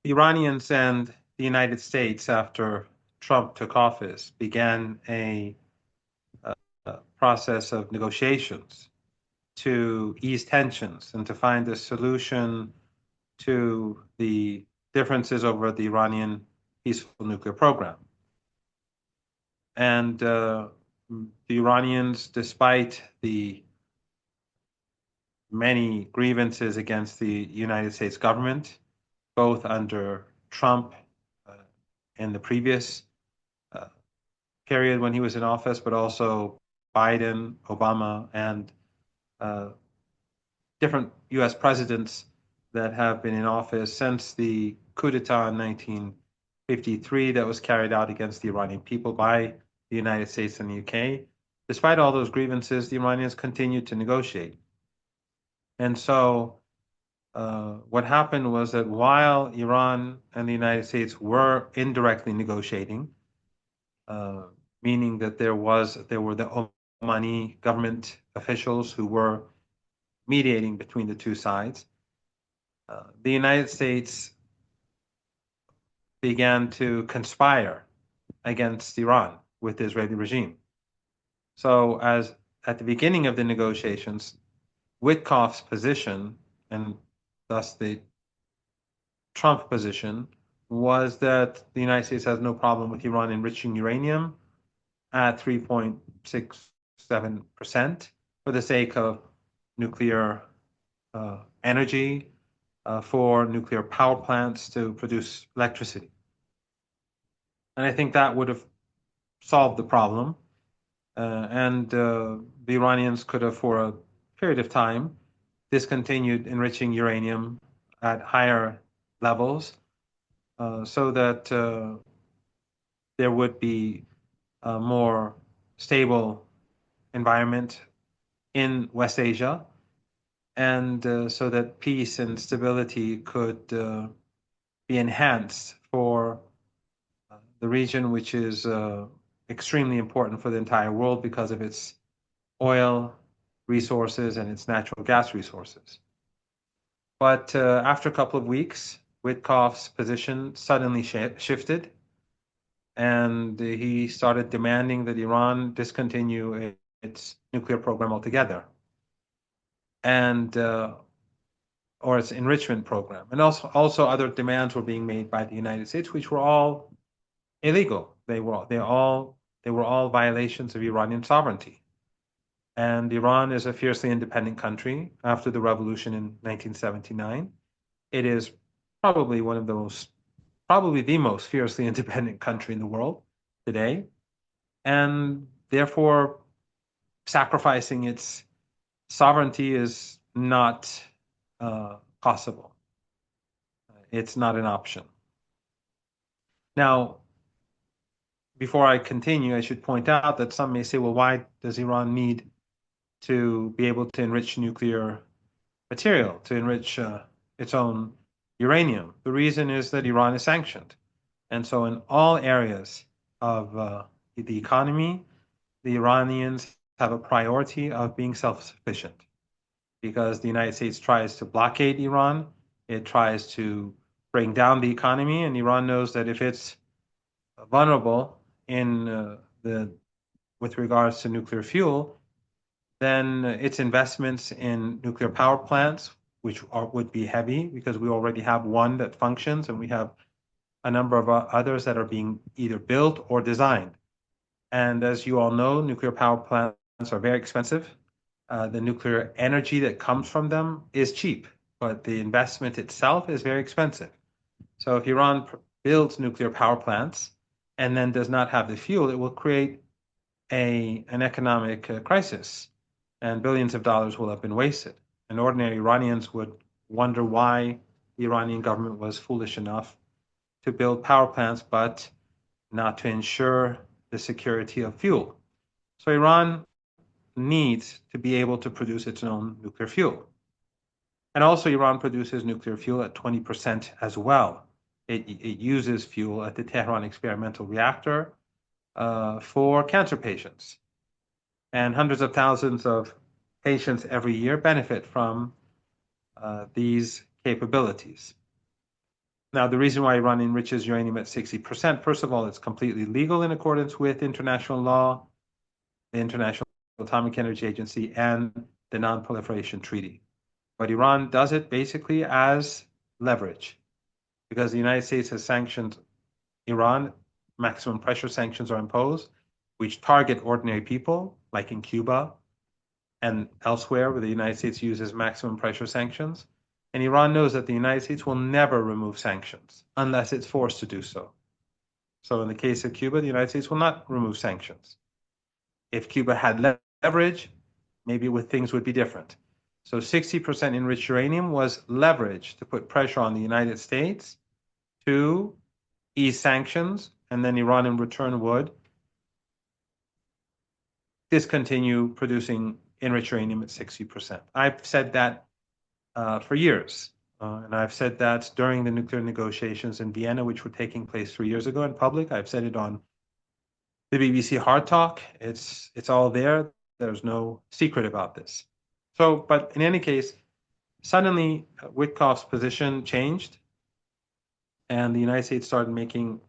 The Iranians and the United States, after Trump took office, began a process of negotiations to ease tensions and to find a solution to the differences over the Iranian peaceful nuclear program. And the Iranians, despite the many grievances against the United States government, both under Trump uh, in the previous uh, period when he was in office, but also Biden, Obama, and uh, different US presidents that have been in office since the coup d'etat in 1953 that was carried out against the Iranian people by the United States and the UK. Despite all those grievances, the Iranians continued to negotiate. And so what happened was that while Iran and the United States were indirectly negotiating, uh, meaning that there were the Omani government officials who were mediating between the two sides, the United States began to conspire against Iran with the Israeli regime. So, as at the beginning of the negotiations, Witkoff's position, and thus the Trump position, was that the United States has no problem with Iran enriching uranium at 3.67% for the sake of nuclear energy, for nuclear power plants to produce electricity. And I think that would have solved the problem. And the Iranians could have, for a period of time, discontinued enriching uranium at higher levels so that there would be a more stable environment in West Asia, and so that peace and stability could be enhanced for the region, which is extremely important for the entire world because of its oil resources and its natural gas resources. But after a couple of weeks, Witkoff's position suddenly shifted, and he started demanding that Iran discontinue its nuclear program altogether, and or its enrichment program. And also other demands were being made by the United States, which were all illegal. They were all violations of Iranian sovereignty. And Iran is a fiercely independent country after the revolution in 1979. It is probably probably the most fiercely independent country in the world today, and therefore sacrificing its sovereignty is not possible. It's not an option. Now, before I continue, I should point out that some may say, well, why does Iran need to be able to enrich nuclear material, to enrich its own uranium? The reason is that Iran is sanctioned. And so in all areas of the economy, the Iranians have a priority of being self-sufficient because the United States tries to blockade Iran. It tries to bring down the economy, and Iran knows that if it's vulnerable in with regards to nuclear fuel, then its investments in nuclear power plants, which would be heavy because we already have one that functions and we have a number of others that are being either built or designed. And as you all know, nuclear power plants are very expensive. The nuclear energy that comes from them is cheap, but the investment itself is very expensive. So if Iran builds nuclear power plants and then does not have the fuel, it will create an economic crisis, and billions of dollars will have been wasted. And ordinary Iranians would wonder why the Iranian government was foolish enough to build power plants, but not to ensure the security of fuel. So Iran needs to be able to produce its own nuclear fuel. And also Iran produces nuclear fuel at 20% as well. It uses fuel at the Tehran experimental reactor for cancer patients. And hundreds of thousands of patients every year benefit from these capabilities. Now, the reason why Iran enriches uranium at 60%, first of all, it's completely legal in accordance with international law, the International Atomic Energy Agency, and the Non-Proliferation Treaty. But Iran does it basically as leverage because the United States has sanctioned Iran, maximum pressure sanctions are imposed, which target ordinary people, like in Cuba and elsewhere, where the United States uses maximum pressure sanctions. And Iran knows that the United States will never remove sanctions unless it's forced to do so. So in the case of Cuba, the United States will not remove sanctions. If Cuba had leverage, maybe things would be different. So 60% enriched uranium was leverage to put pressure on the United States to ease sanctions, and then Iran in return would discontinue producing enriched uranium at 60%. I've said that for years. And I've said that during the nuclear negotiations in Vienna, which were taking place 3 years ago in public. I've said it on the BBC Hard Talk. It's all there. There's no secret about this. So, but in any case, suddenly Witkoff's position changed, and the United States started making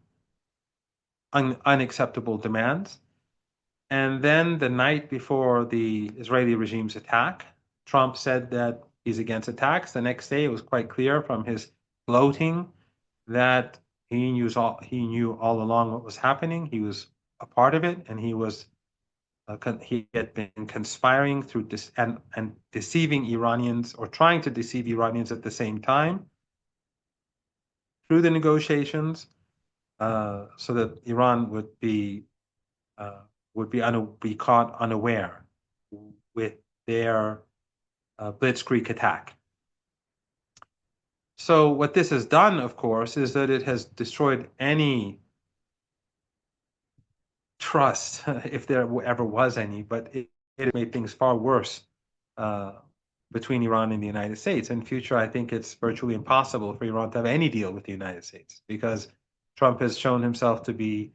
unacceptable demands. And then the night before the Israeli regime's attack, Trump said that he's against attacks. The next day, it was quite clear from his gloating that he knew all along what was happening. He was a part of it, and he had been conspiring through and deceiving Iranians, or trying to deceive Iranians at the same time through the negotiations, so that Iran would be caught unaware with their blitzkrieg attack. So what this has done, of course, is that it has destroyed any trust, if there ever was any, but it made things far worse between Iran and the United States. In future, I think it's virtually impossible for Iran to have any deal with the United States because Trump has shown himself to be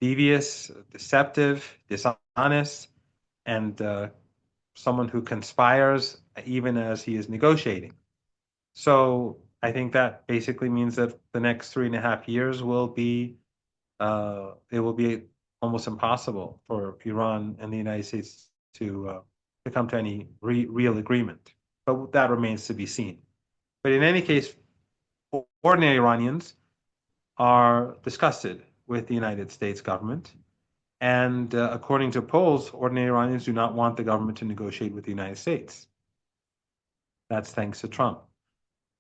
devious, deceptive, dishonest, and someone who conspires even as he is negotiating. So I think that basically means that the next 3.5 years will be almost impossible for Iran and the United States to come to any real agreement. But that remains to be seen. But in any case, ordinary Iranians are disgusted with the United States government. And according to polls, ordinary Iranians do not want the government to negotiate with the United States. That's thanks to Trump.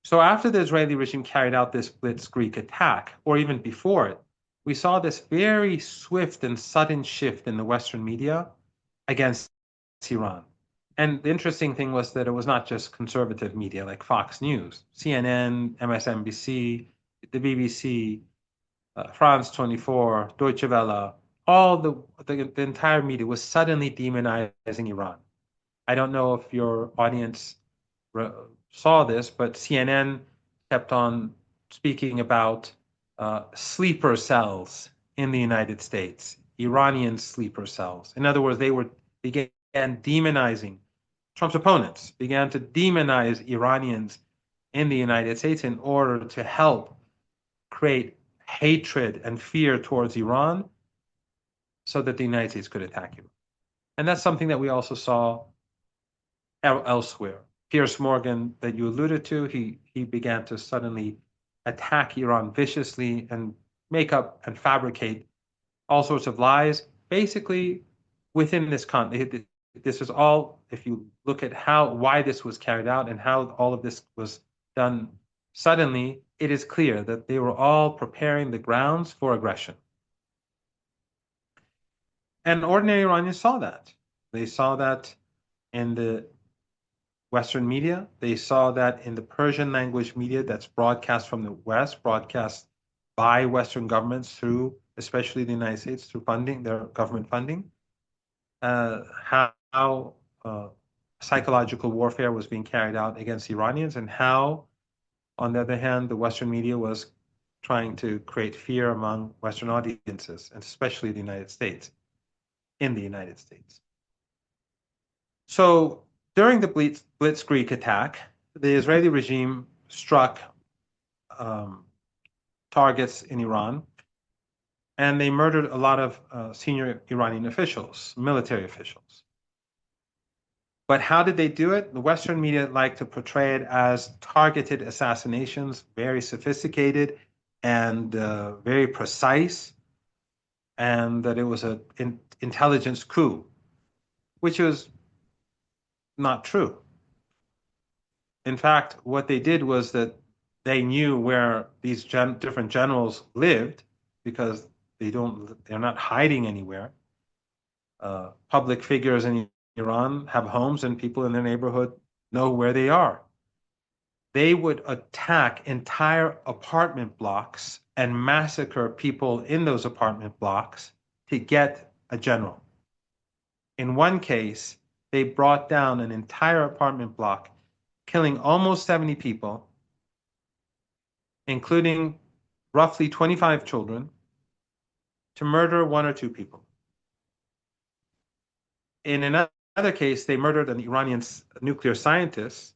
So after the Israeli regime carried out this blitzkrieg attack, or even before it, we saw this very swift and sudden shift in the Western media against Iran. And the interesting thing was that it was not just conservative media like Fox News, CNN, MSNBC, the BBC, France 24, Deutsche Welle, all the entire media was suddenly demonizing Iran. I don't know if your audience saw this, but CNN kept on speaking about sleeper cells in the United States, Iranian sleeper cells. In other words, they began demonizing Trump's opponents, began to demonize Iranians in the United States in order to help create hatred and fear towards Iran so that the United States could attack Iran. And that's something that we also saw elsewhere. Piers Morgan, that you alluded to, he began to suddenly attack Iran viciously and make up and fabricate all sorts of lies, basically within this context. This is all, if you look at why this was carried out and how all of this was done suddenly, it is clear that they were all preparing the grounds for aggression. And ordinary Iranians saw that. They saw that in the Western media. They saw that in the Persian language media that's broadcast from the West, broadcast by Western governments through, especially the United States, through funding, their government funding, how psychological warfare was being carried out against Iranians, and how, on the other hand, the Western media was trying to create fear among Western audiences, and especially the United States, in the United States. So during the blitzkrieg attack, the Israeli regime struck targets in Iran, and they murdered a lot of senior Iranian officials, military officials. But how did they do it? The Western media like to portray it as targeted assassinations, very sophisticated and very precise, and that it was an intelligence coup, which was not true. In fact, what they did was that they knew where these different generals lived because they're not hiding anywhere. Public figures in Iran have homes and people in their neighborhood know where they are. They would attack entire apartment blocks and massacre people in those apartment blocks to get a general. In one case, they brought down an entire apartment block, killing almost 70 people, including roughly 25 children, to murder one or two people. In another case, they murdered an Iranian nuclear scientist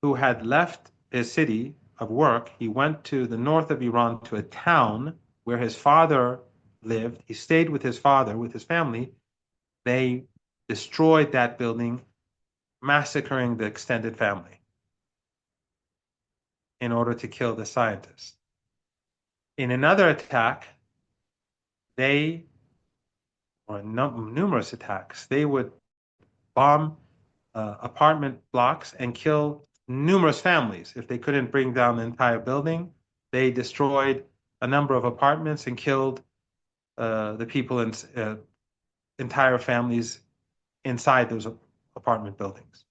who had left his city of work. He went to the north of Iran to a town where his father lived. He stayed with his father, with his family. They destroyed that building, massacring the extended family in order to kill the scientist. In another attack, numerous attacks, they would bomb apartment blocks and kill numerous families. If they couldn't bring down the entire building, they destroyed a number of apartments and killed the people in entire families inside those apartment buildings.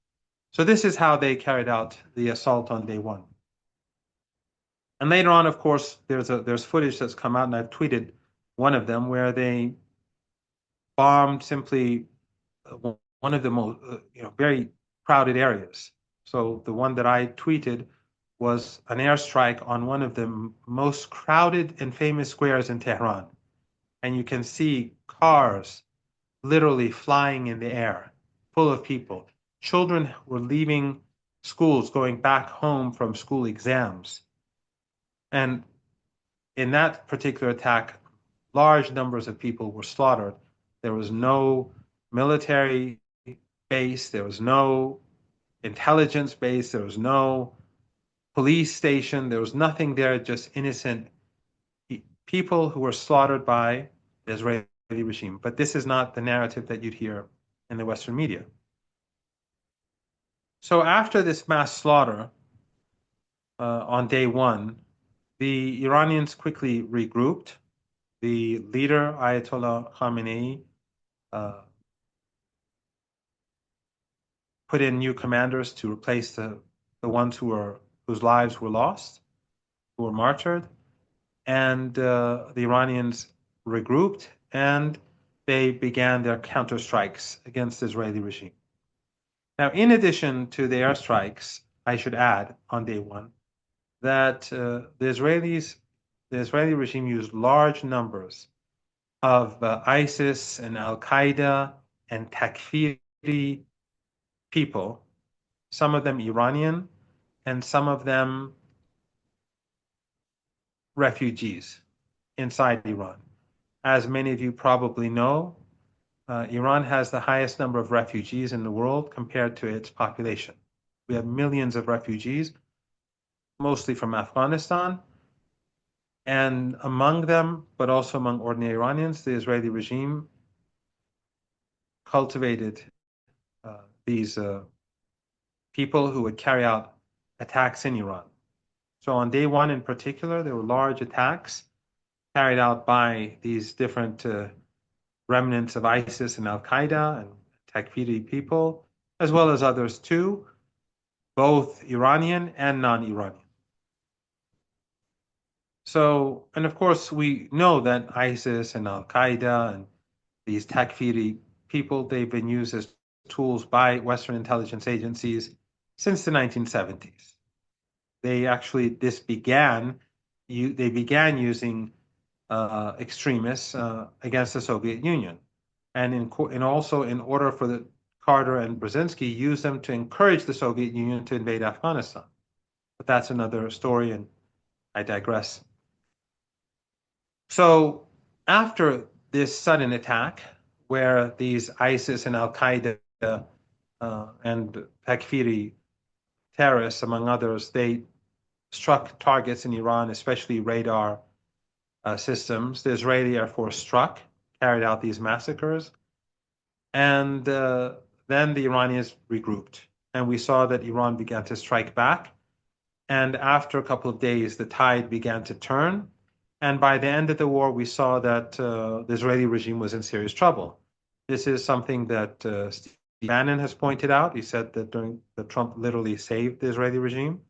So this is how they carried out the assault on day one. And later on, of course, there's footage that's come out, and I've tweeted one of them where they bombed simply one of the most very crowded areas. So the one that I tweeted was an airstrike on one of the most crowded and famous squares in Tehran. And you can see cars literally flying in the air, full of people. Children were leaving schools, going back home from school exams. And in that particular attack, large numbers of people were slaughtered. There was no military base, there was no intelligence base, there was no police station, there was nothing there, just innocent people who were slaughtered by the Israeli regime. But this is not the narrative that you'd hear in the Western media. So after this mass slaughter on day one, the Iranians quickly regrouped. The leader, Ayatollah Khamenei, put in new commanders to replace the ones whose lives were lost, who were martyred, and the Iranians regrouped and they began their counterstrikes against the Israeli regime. Now, in addition to the airstrikes, I should add on day one that the Israeli regime used large numbers of ISIS and Al Qaeda and Takfiri people, some of them Iranian and some of them refugees inside Iran. As many of you probably know, Iran has the highest number of refugees in the world compared to its population. We have millions of refugees, mostly from Afghanistan, and among them, but also among ordinary Iranians, the Israeli regime cultivated these people who would carry out attacks in Iran. So on day one in particular, there were large attacks carried out by these different remnants of ISIS and Al Qaeda and Takfiri people, as well as others too, both Iranian and non-Iranian. So, and of course, we know that ISIS and Al Qaeda and these Takfiri people, they've been used as tools by Western intelligence agencies since the 1970s. They began using extremists against the Soviet Union. And also in order for the Carter and Brzezinski used them to encourage the Soviet Union to invade Afghanistan. But that's another story, and I digress. So after this sudden attack, where these ISIS and Al Qaeda and Takfiri terrorists, among others, they struck targets in Iran, especially radar systems. The Israeli Air Force struck, carried out these massacres, and then the Iranians regrouped. And we saw that Iran began to strike back. And after a couple of days, the tide began to turn. And by the end of the war, we saw that the Israeli regime was in serious trouble. This is something that Steve Bannon has pointed out. He said that during that Trump literally saved the Israeli regime.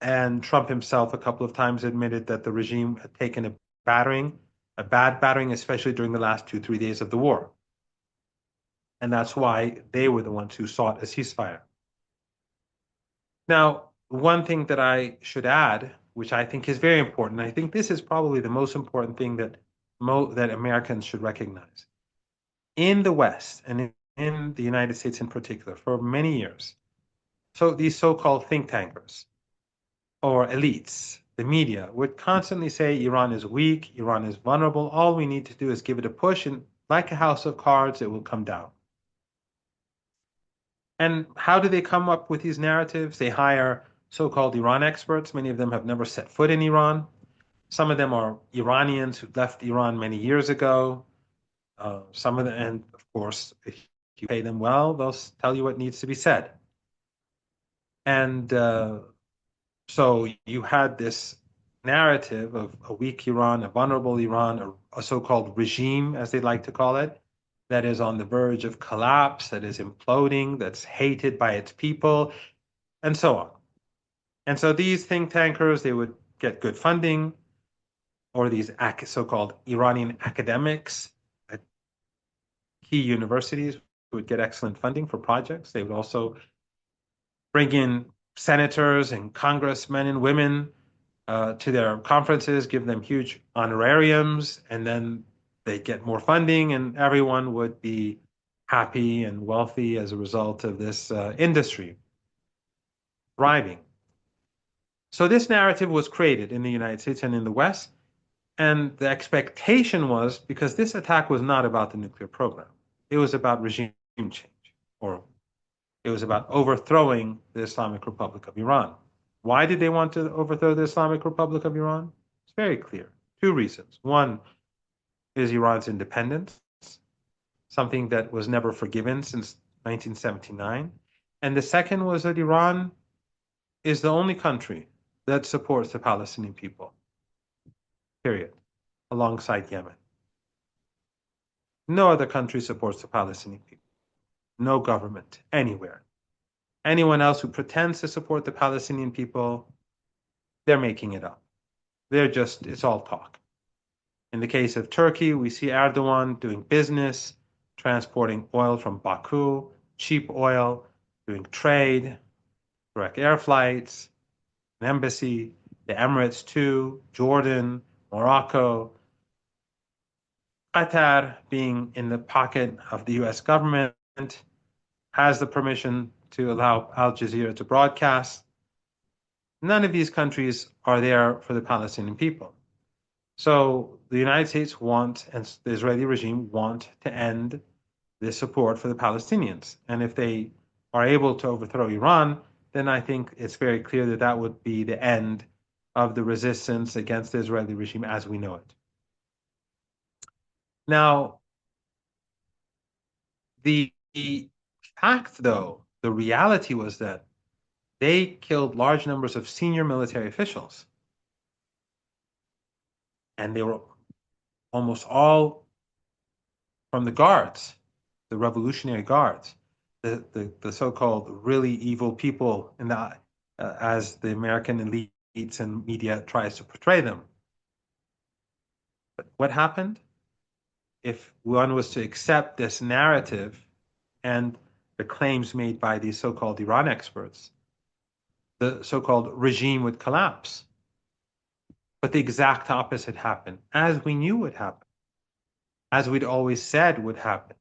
And Trump himself a couple of times admitted that the regime had taken a battering, a bad battering, especially during the last 2, 3 days of the war. And that's why they were the ones who sought a ceasefire. Now, one thing that I should add, which I think is very important, I think this is probably the most important thing that that Americans should recognize. In the West, and in the United States in particular, for many years, so these so-called think tankers or elites, the media, would constantly say Iran is weak, Iran is vulnerable. All we need to do is give it a push, and like a house of cards, it will come down. And how do they come up with these narratives? They hire so-called Iran experts. Many of them have never set foot in Iran. Some of them are Iranians who left Iran many years ago. Some of them, and of course, if you pay them well, they'll tell you what needs to be said. And so you had this narrative of a weak Iran, a vulnerable Iran, a so-called regime, as they like to call it, that is on the verge of collapse, that is imploding, that's hated by its people, and so on. And so these think tankers, they would get good funding, or these so-called Iranian academics at key universities would get excellent funding for projects. They would also bring in senators and congressmen and women to their conferences, give them huge honorariums, and then they get more funding, and everyone would be happy and wealthy as a result of this industry thriving. So this narrative was created in the United States and in the West, and the expectation was, because this attack was not about the nuclear program, it was about regime change, or it was about overthrowing the Islamic Republic of Iran. Why did they want to overthrow the Islamic Republic of Iran? It's very clear. Two reasons. One is Iran's independence, something that was never forgiven since 1979. And the second was that Iran is the only country that supports the Palestinian people, period, alongside Yemen. No other country supports the Palestinian people. No government anywhere. Anyone else who pretends to support the Palestinian people, they're making it up. It's all talk. In the case of Turkey, we see Erdogan doing business, transporting oil from Baku, cheap oil, doing trade, direct air flights, an embassy, the Emirates too, Jordan, Morocco, Qatar being in the pocket of the US government, has the permission to allow Al Jazeera to broadcast. None of these countries are there for the Palestinian people. So the United States want, and the Israeli regime want to end the support for the Palestinians. And if they are able to overthrow Iran, then I think it's very clear that that would be the end of the resistance against the Israeli regime as we know it. Now, the fact, though, the reality was that they killed large numbers of senior military officials. And they were almost all from the guards, the Revolutionary Guards, the so-called really evil people in the as the American elites and media tries to portray them. But what happened? If one was to accept this narrative and the claims made by these so-called Iran experts, the so-called regime would collapse. But the exact opposite happened, as we knew would happen, as we'd always said would happen.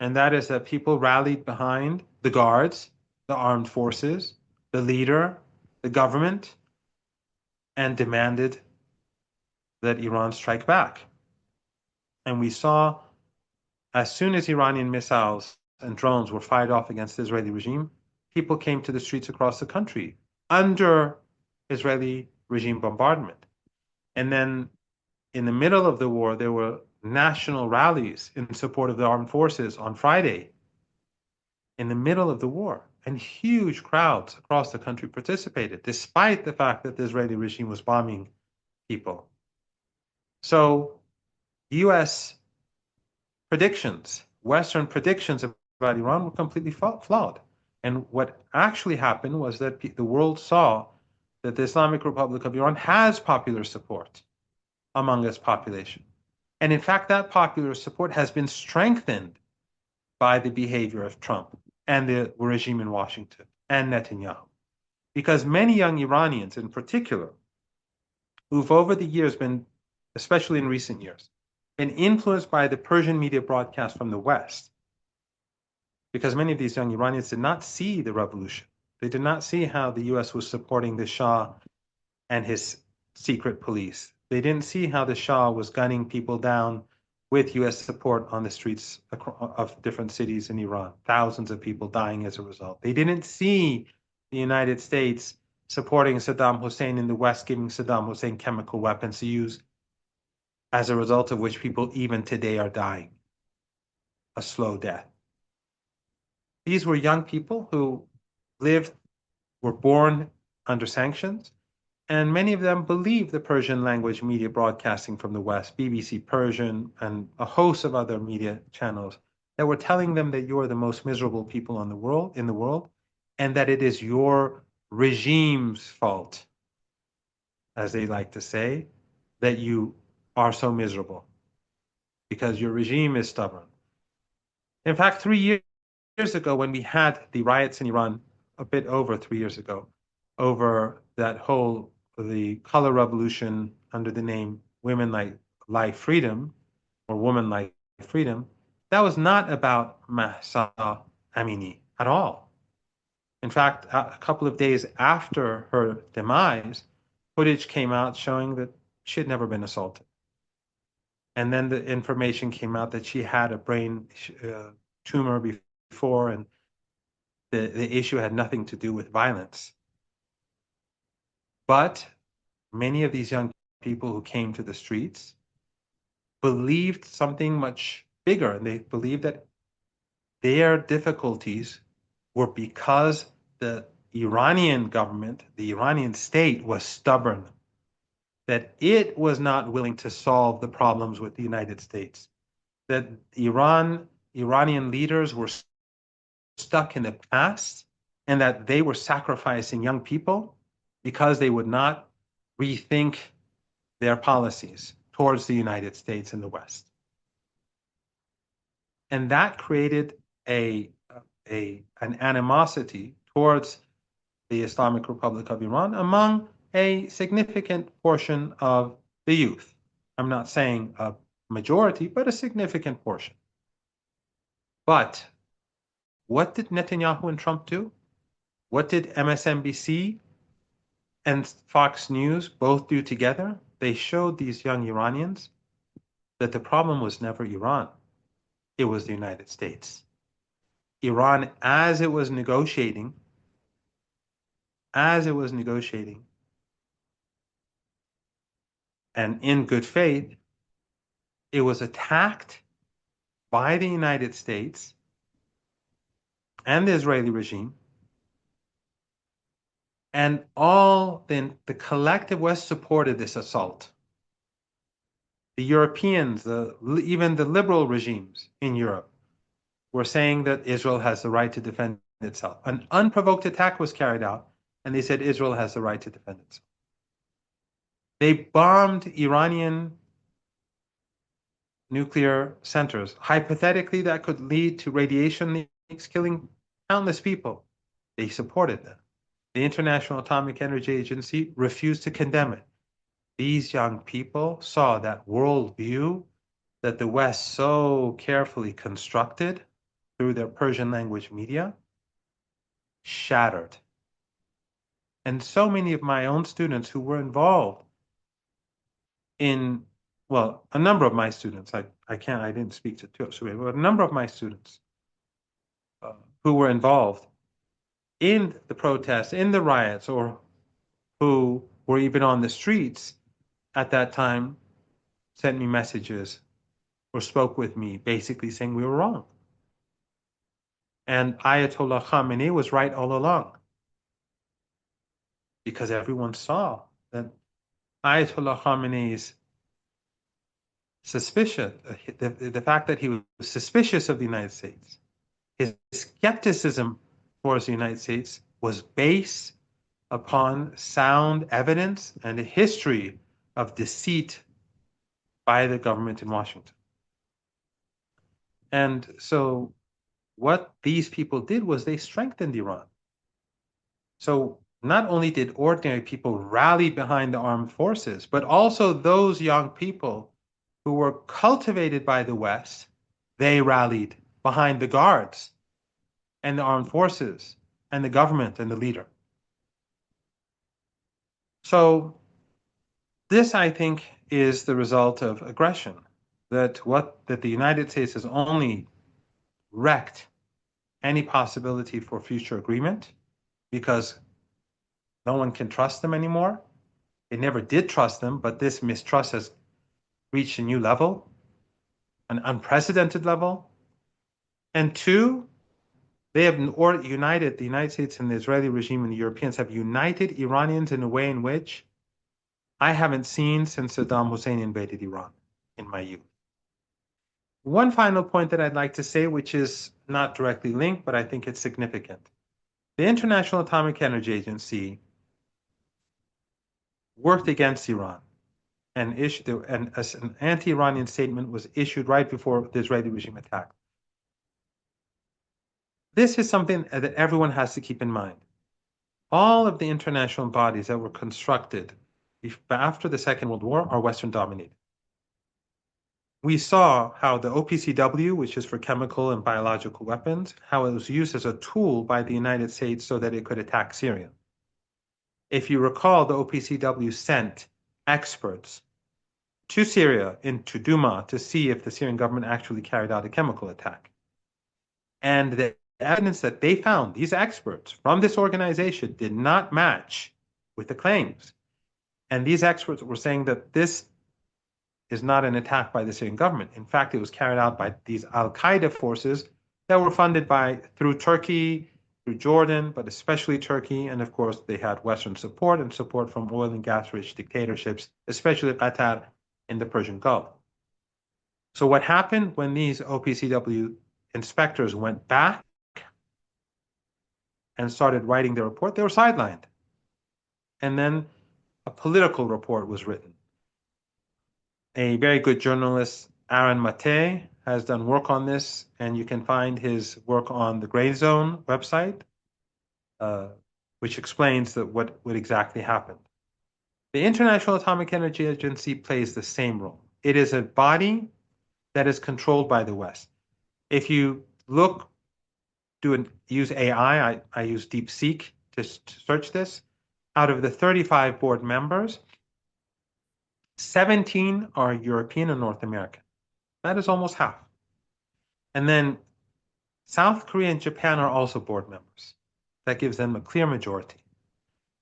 And that is that people rallied behind the guards, the armed forces, the leader, the government, and demanded that Iran strike back. And we saw as soon as Iranian missiles and drones were fired off against the Israeli regime, people came to the streets across the country under Israeli regime bombardment. And then in the middle of the war, there were national rallies in support of the armed forces on Friday in the middle of the war. And huge crowds across the country participated, despite the fact that the Israeli regime was bombing people. So US predictions, Western predictions about Iran were completely flawed. And what actually happened was that the world saw that the Islamic Republic of Iran has popular support among its population. And in fact, that popular support has been strengthened by the behavior of Trump and the regime in Washington and Netanyahu. Because many young Iranians in particular, who've over the years been, especially in recent years, been influenced by the Persian media broadcast from the West, because many of these young Iranians did not see the revolution. They did not see how the US was supporting the Shah and his secret police. They didn't see how the Shah was gunning people down with US support on the streets of different cities in Iran, thousands of people dying as a result. They didn't see the United States supporting Saddam Hussein in the West, giving Saddam Hussein chemical weapons to use, as a result of which people even today are dying a slow death. These were young people who were born under sanctions, and many of them believed the Persian language media broadcasting from the West, BBC Persian, and a host of other media channels that were telling them that you're the most miserable people in the world, and that it is your regime's fault, as they like to say, that you are so miserable because your regime is stubborn. In fact, 3 years ago, when we had the riots in Iran, a bit over 3 years ago, over the color revolution under the name Women Life Freedom, or Woman Life Freedom, that was not about Mahsa Amini at all. In fact, a couple of days after her demise, footage came out showing that she had never been assaulted. And then the information came out that she had a brain tumor before, and the issue had nothing to do with violence. But many of these young people who came to the streets believed something much bigger, and they believed that their difficulties were because the Iranian government, the Iranian state, was stubborn, that it was not willing to solve the problems with the United States, that Iranian leaders were stuck in the past, and that they were sacrificing young people because they would not rethink their policies towards the United States and the West. And that created an animosity towards the Islamic Republic of Iran among a significant portion of the youth. I'm not saying a majority, but a significant portion. But what did Netanyahu and Trump do? What did MSNBC and Fox News both do together? They showed these young Iranians that the problem was never Iran. It was the United States. Iran, as it was negotiating, and in good faith, it was attacked by the United States and the Israeli regime, and all then the collective West supported this assault. The Europeans, even the liberal regimes in Europe, were saying that Israel has the right to defend itself. An unprovoked attack was carried out, and they said Israel has the right to defend itself. They bombed Iranian nuclear centers. Hypothetically, that could lead to radiation leaks, killing countless people. They supported them. The International Atomic Energy Agency refused to condemn it. These young people saw that worldview that the West so carefully constructed through their Persian language media shattered. And so many of my own students who were involved in, well, a number of my students, I didn't speak to two, but a number of my students who were involved in the protests, in the riots, or who were even on the streets at that time sent me messages or spoke with me, basically saying we were wrong. And Ayatollah Khamenei was right all along, because everyone saw that Ayatollah Khamenei's suspicion, the fact that he was suspicious of the United States, his skepticism towards the United States was based upon sound evidence and a history of deceit by the government in Washington. And so what these people did was they strengthened Iran. So not only did ordinary people rally behind the armed forces, but also those young people who were cultivated by the West, they rallied behind the guards and the armed forces and the government and the leader. So this, I think, is the result of aggression, that the United States has only wrecked any possibility for future agreement because no one can trust them anymore. They never did trust them, but this mistrust has reached a new level, an unprecedented level. And two, they have united, the United States and the Israeli regime and the Europeans have united Iranians in a way in which I haven't seen since Saddam Hussein invaded Iran in my youth. One final point that I'd like to say, which is not directly linked, but I think it's significant. The International Atomic Energy Agency worked against Iran and issued an anti-Iranian statement was issued right before the Israeli regime attacked. This is something that everyone has to keep in mind. All of the international bodies that were constructed after the Second World War are Western dominated. We saw how the OPCW, which is for chemical and biological weapons, how it was used as a tool by the United States so that it could attack Syria. If you recall, the OPCW sent experts to Syria, into Douma, to see if the Syrian government actually carried out a chemical attack. And the evidence that they found, these experts from this organization, did not match with the claims. And these experts were saying that this is not an attack by the Syrian government. In fact, it was carried out by these al-Qaeda forces that were funded through Turkey, through Jordan, but especially Turkey. And of course, they had Western support and support from oil and gas-rich dictatorships, especially Qatar in the Persian Gulf. So what happened when these OPCW inspectors went back and started writing their report? They were sidelined. And then a political report was written. A very good journalist, Aaron Mate, has done work on this, and you can find his work on the Gray Zone website, which explains what exactly happened. The International Atomic Energy Agency plays the same role. It is a body that is controlled by the West. If you use AI, I use DeepSeek to search this. Out of the 35 board members, 17 are European and North American. That is almost half. And then South Korea and Japan are also board members. That gives them a clear majority.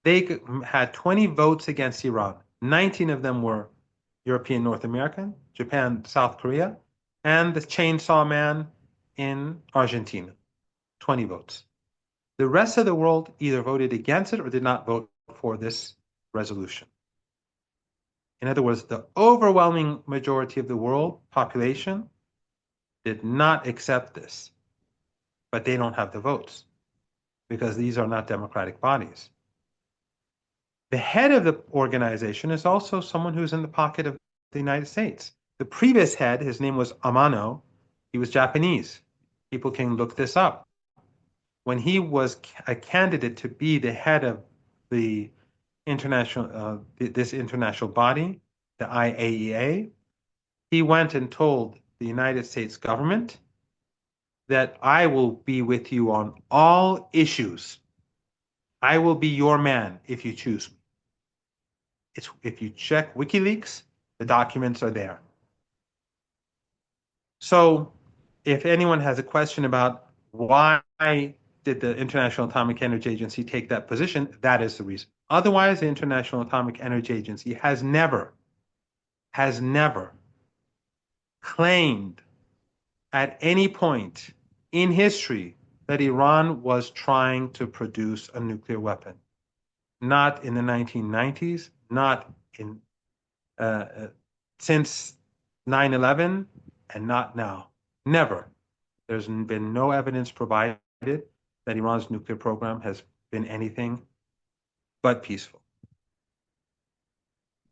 They had 20 votes against Iran. 19 of them were European, North American, Japan, South Korea, and the chainsaw man in Argentina. 20 votes. The rest of the world either voted against it or did not vote for this resolution. In other words, the overwhelming majority of the world population did not accept this, but they don't have the votes because these are not democratic bodies. The head of the organization is also someone who's in the pocket of the United States. The previous head, his name was Amano. He was Japanese. People can look this up. When he was a candidate to be the head of the this international body, the IAEA, he went and told the United States government that I will be with you on all issues. I will be your man if you choose me. If you check WikiLeaks, The documents are there. So if anyone has a question about why did the International Atomic Energy Agency take that position, that is the reason. Otherwise, the International Atomic Energy Agency has never claimed at any point in history that Iran was trying to produce a nuclear weapon. Not in the 1990s, not in since 9/11, and not now. Never. There's been no evidence provided that Iran's nuclear program has been anything but peaceful.